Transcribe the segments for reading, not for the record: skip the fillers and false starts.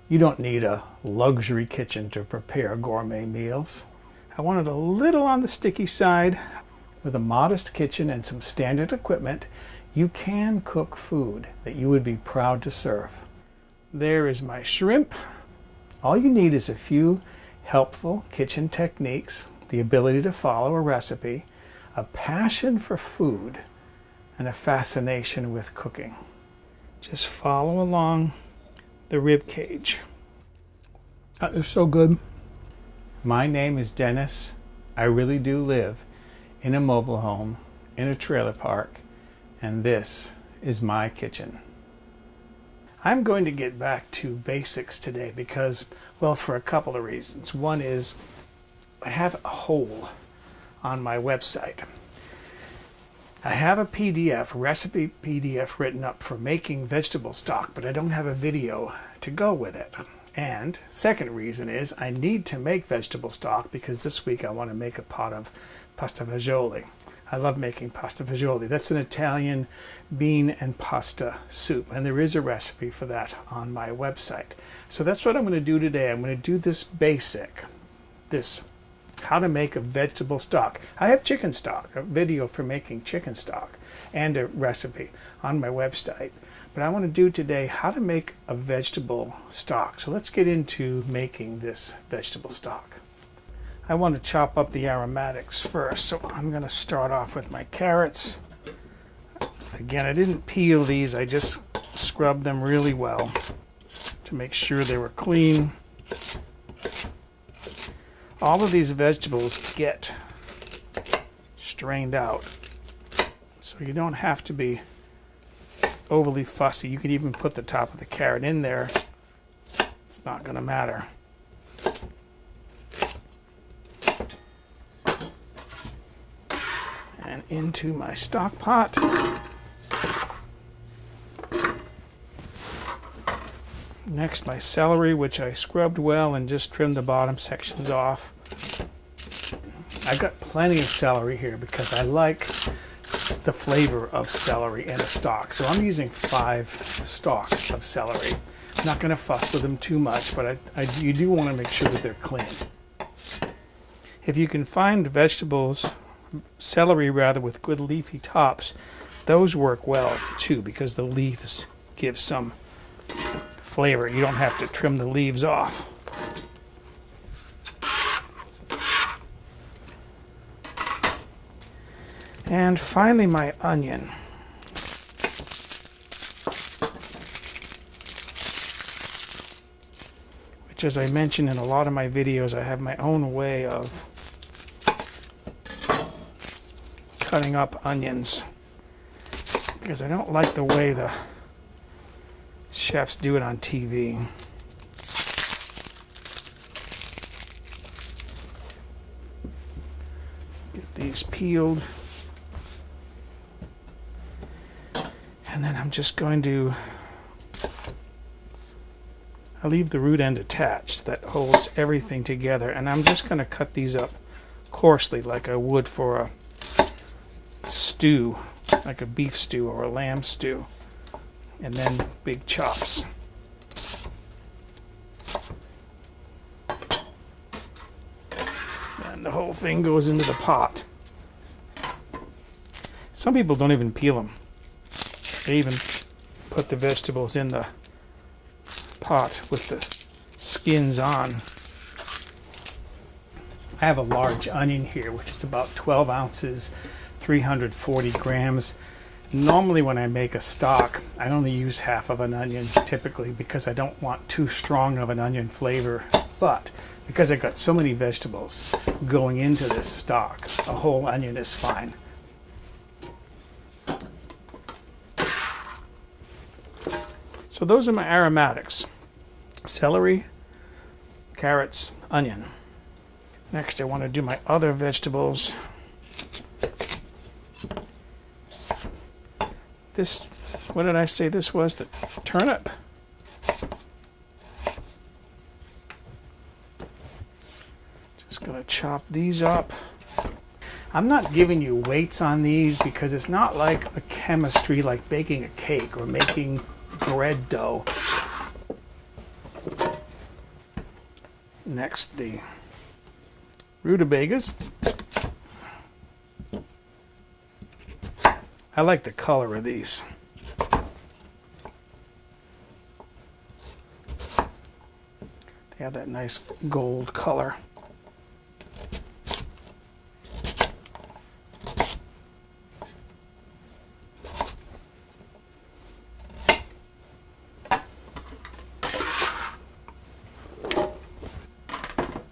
You don't need a luxury kitchen to prepare gourmet meals. I wanted a little on the sticky side. With a modest kitchen and some standard equipment, you can cook food that you would be proud to serve. There is my shrimp. All you need is a few helpful kitchen techniques, the ability to follow a recipe, a passion for food, and a fascination with cooking. Just follow along the rib cage. That is so good. My name is Dennis. I really do live in a mobile home, in a trailer park, and this is my kitchen. I'm going to get back to basics today because, well, for a couple of reasons. One is I have a hole on my website. I have a PDF, recipe PDF written up for making vegetable stock, but I don't have a video to go with it. And second reason is I need to make vegetable stock because this week I want to make a pot of pasta fagioli. I love making pasta fagioli. That's an Italian bean and pasta soup, and there is a recipe for that on my website. So that's what I'm going to do today. I'm going to do this basic, this how to make a vegetable stock. I have chicken stock, a video for making chicken stock, and a recipe on my website. But I want to do today how to make a vegetable stock. So let's get into making this vegetable stock. I want to chop up the aromatics first, so I'm going to start off with my carrots. Again, I didn't peel these, I just scrubbed them really well to make sure they were clean. All of these vegetables get strained out, so you don't have to be overly fussy. You can even put the top of the carrot in there. It's not going to matter. And into my stock pot. Next, my celery, which I scrubbed well and just trimmed the bottom sections off. I've got plenty of celery here because I like the flavor of celery in a stock. So I'm using 5 stalks of celery. I'm not going to fuss with them too much, but you do want to make sure that they're clean. If you can find celery with good leafy tops, those work well too because the leaves give some flavor. You don't have to trim the leaves off. And finally, my onion. Which, as I mentioned in a lot of my videos, I have my own way of cutting up onions because I don't like the way the chefs do it on TV. Get these peeled. And then I'm just going to, I leave the root end attached that holds everything together, and I'm just going to cut these up coarsely like I would for a stew, like a beef stew or a lamb stew, and then big chops. And the whole thing goes into the pot. Some people don't even peel them. They even put the vegetables in the pot with the skins on. I have a large onion here, which is about 12 ounces, 340 grams. Normally when I make a stock, I only use half of an onion typically because I don't want too strong of an onion flavor. But because I've got so many vegetables going into this stock, a whole onion is fine. So those are my aromatics: celery, carrots, onion. Next I want to do my other vegetables. This, what did I say this was? The turnip. Just going to chop these up. I'm not giving you weights on these because it's not like a chemistry like baking a cake or making bread dough. Next, the rutabagas. I like the color of these. They have that nice gold color.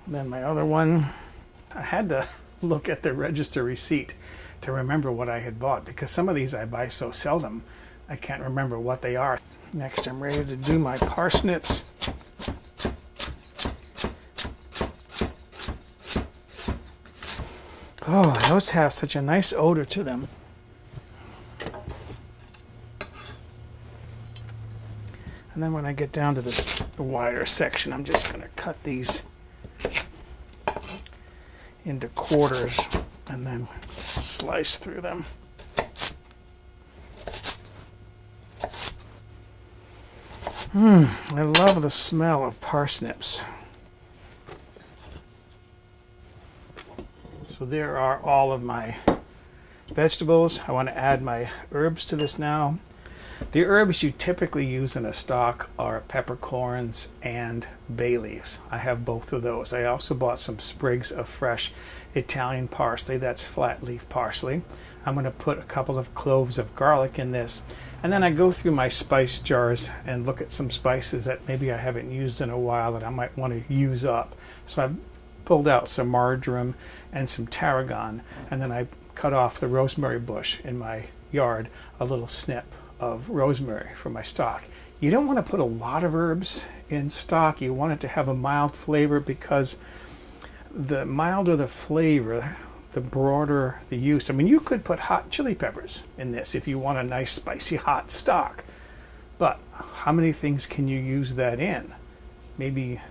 Then my other one, I had to look at the register receipt to remember what I had bought, because some of these I buy so seldom I can't remember what they are. Next, I'm ready to do my parsnips. Oh, those have such a nice odor to them. And then when I get down to this wider section, I'm just going to cut these into quarters and then slice through them. I love the smell of parsnips. So there are all of my vegetables. I want to add my herbs to this now. The herbs you typically use in a stock are peppercorns and bay leaves. I have both of those. I also bought some sprigs of fresh Italian parsley. That's flat leaf parsley. I'm going to put a couple of cloves of garlic in this. And then I go through my spice jars and look at some spices that maybe I haven't used in a while that I might want to use up. So I've pulled out some marjoram and some tarragon, and then I cut off the rosemary bush in my yard, a little snip of rosemary for my stock. You don't want to put a lot of herbs in stock. You want it to have a mild flavor, because the milder the flavor, the broader the use. I mean, you could put hot chili peppers in this if you want a nice spicy hot stock, but how many things can you use that in? Maybe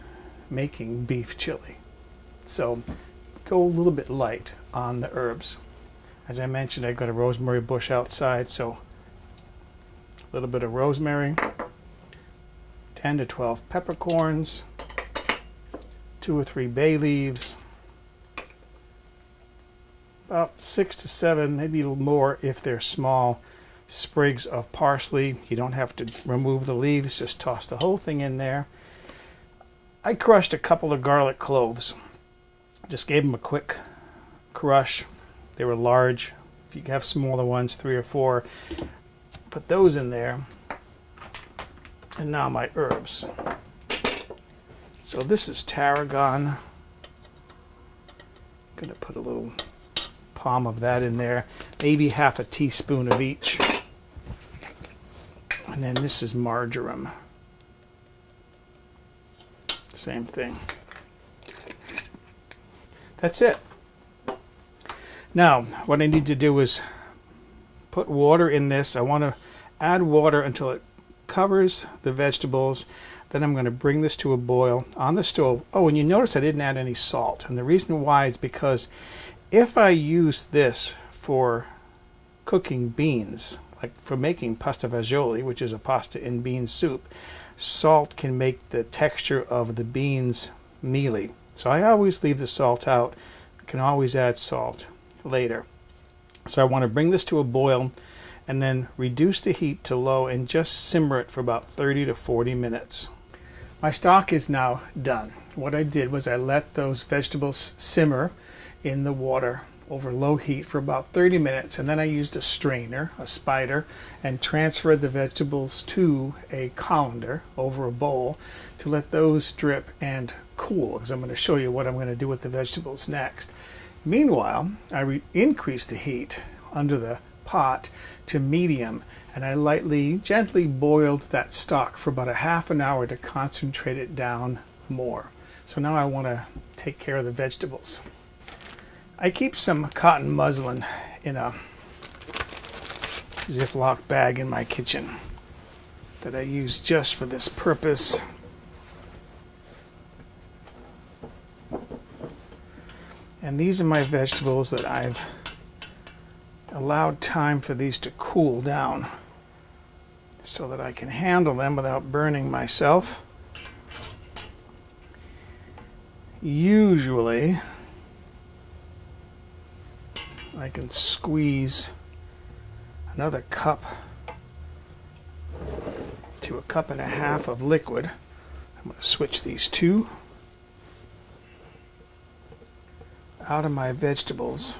making beef chili. So go a little bit light on the herbs. As I mentioned, I've got a rosemary bush outside, so a little bit of rosemary, 10 to 12 peppercorns, 2 or 3 bay leaves, about 6 to 7, maybe a little more if they're small, sprigs of parsley. You don't have to remove the leaves, just toss the whole thing in there. I crushed a couple of garlic cloves. Just gave them a quick crush. They were large. If you have smaller ones, 3 or 4, put those in there. And now my herbs. So this is tarragon. I'm going to put a little palm of that in there, maybe half a teaspoon of each. And then this is marjoram. Same thing. That's it. Now, what I need to do is put water in this. I want to add water until it covers the vegetables. Then I'm going to bring this to a boil on the stove. Oh, and you notice I didn't add any salt. And the reason why is because if I use this for cooking beans, like for making pasta fagioli, which is a pasta in bean soup, salt can make the texture of the beans mealy. So I always leave the salt out. I can always add salt later. So I want to bring this to a boil and then reduce the heat to low and just simmer it for about 30 to 40 minutes. My stock is now done. What I did was I let those vegetables simmer in the water over low heat for about 30 minutes, and then I used a strainer, a spider, and transferred the vegetables to a colander over a bowl to let those drip and cool, because I'm going to show you what I'm going to do with the vegetables next. Meanwhile, I increased the heat under the pot to medium, and I lightly, gently boiled that stock for about a half an hour to concentrate it down more. So now I want to take care of the vegetables. I keep some cotton muslin in a Ziploc bag in my kitchen that I use just for this purpose. And these are my vegetables that I've allowed time for these to cool down so that I can handle them without burning myself. Usually I can squeeze another cup to a cup and a half of liquid. I'm going to switch these two out of my vegetables.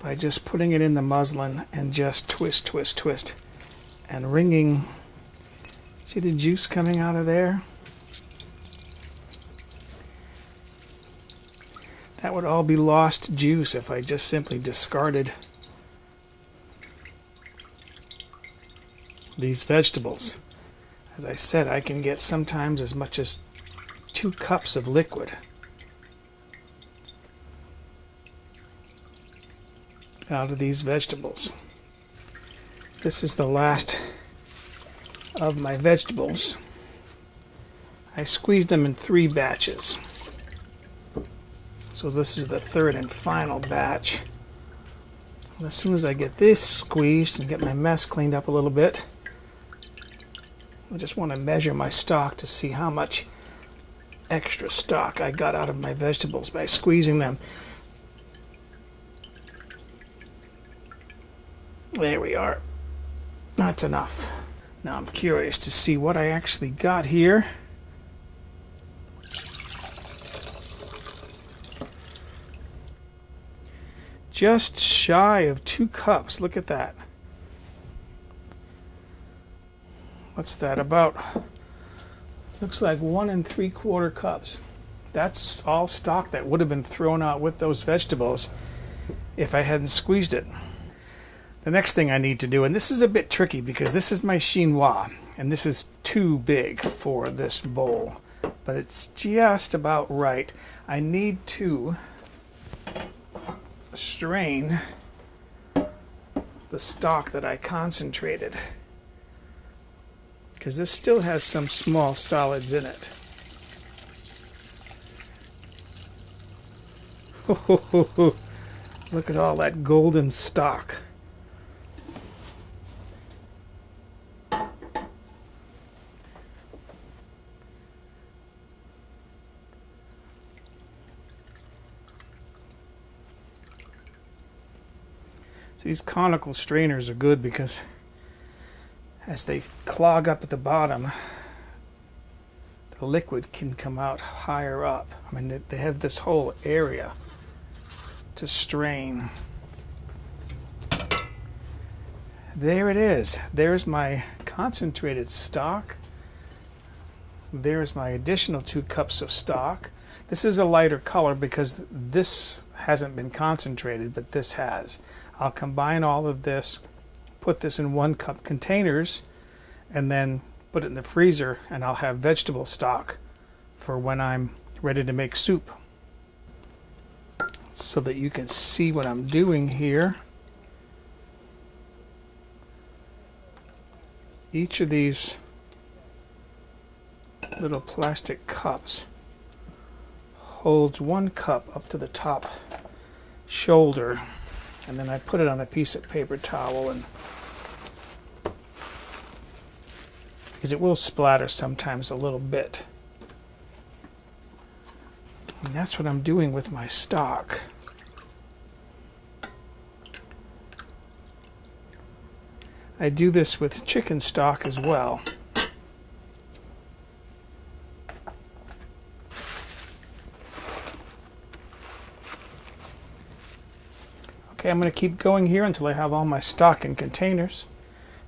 By just putting it in the muslin and just twist, twist, twist, and wringing. See the juice coming out of there? That would all be lost juice if I just simply discarded these vegetables. As I said, I can get sometimes as much as 2 cups of liquid out of these vegetables. This is the last of my vegetables. I squeezed them in 3 batches. So this is the 3rd and final batch. And as soon as I get this squeezed and get my mess cleaned up a little bit, I just want to measure my stock to see how much extra stock I got out of my vegetables by squeezing them. There we are. That's enough. Now I'm curious to see what I actually got here. Just shy of 2 cups. Look at that. What's that about? Looks like 1 3/4 cups. That's all stock that would have been thrown out with those vegetables if I hadn't squeezed it. The next thing I need to do, and this is a bit tricky because this is my chinois, and this is too big for this bowl, but it's just about right. I need to strain the stock that I concentrated, because this still has some small solids in it. Look at all that golden stock. These conical strainers are good because as they clog up at the bottom, the liquid can come out higher up. I mean, they have this whole area to strain. There it is. There's my concentrated stock. There's my additional 2 cups of stock. This is a lighter color because this hasn't been concentrated, but this has. I'll combine all of this, put this in 1 cup containers, and then put it in the freezer, and I'll have vegetable stock for when I'm ready to make soup. So that you can see what I'm doing here. Each of these little plastic cups holds 1 cup up to the top shoulder, and then I put it on a piece of paper towel, and because it will splatter sometimes a little bit. And that's what I'm doing with my stock. I do this with chicken stock as well. Okay, I'm going to keep going here until I have all my stock in containers.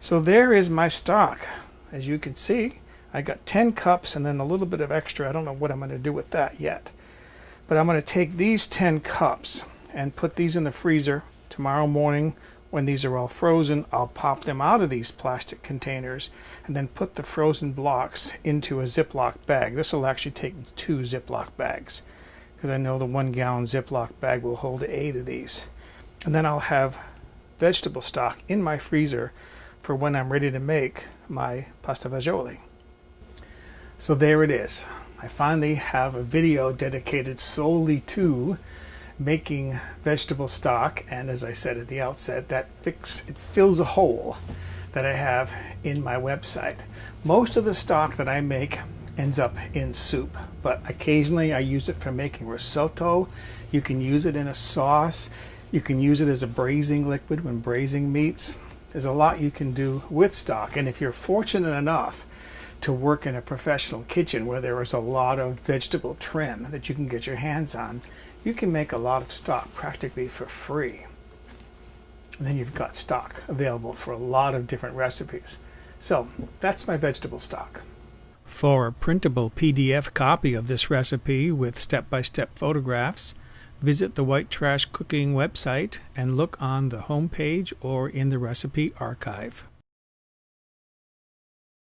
So there is my stock. As you can see, I got 10 cups and then a little bit of extra. I don't know what I'm going to do with that yet. But I'm going to take these 10 cups and put these in the freezer. Tomorrow morning, when these are all frozen, I'll pop them out of these plastic containers and then put the frozen blocks into a Ziploc bag. This will actually take 2 Ziploc bags, because I know the 1 gallon Ziploc bag will hold 8 of these. And then I'll have vegetable stock in my freezer for when I'm ready to make my pasta fagioli. So there it is. I finally have a video dedicated solely to making vegetable stock, and as I said at the outset, it fills a hole that I have in my website. Most of the stock that I make ends up in soup, but occasionally I use it for making risotto. You can use it in a sauce. You can use it as a braising liquid when braising meats. There's a lot you can do with stock, and if you're fortunate enough to work in a professional kitchen where there is a lot of vegetable trim that you can get your hands on, you can make a lot of stock practically for free. And then you've got stock available for a lot of different recipes. So that's my vegetable stock. For a printable PDF copy of this recipe with step-by-step photographs, visit the White Trash Cooking website and look on the home page or in the recipe archive.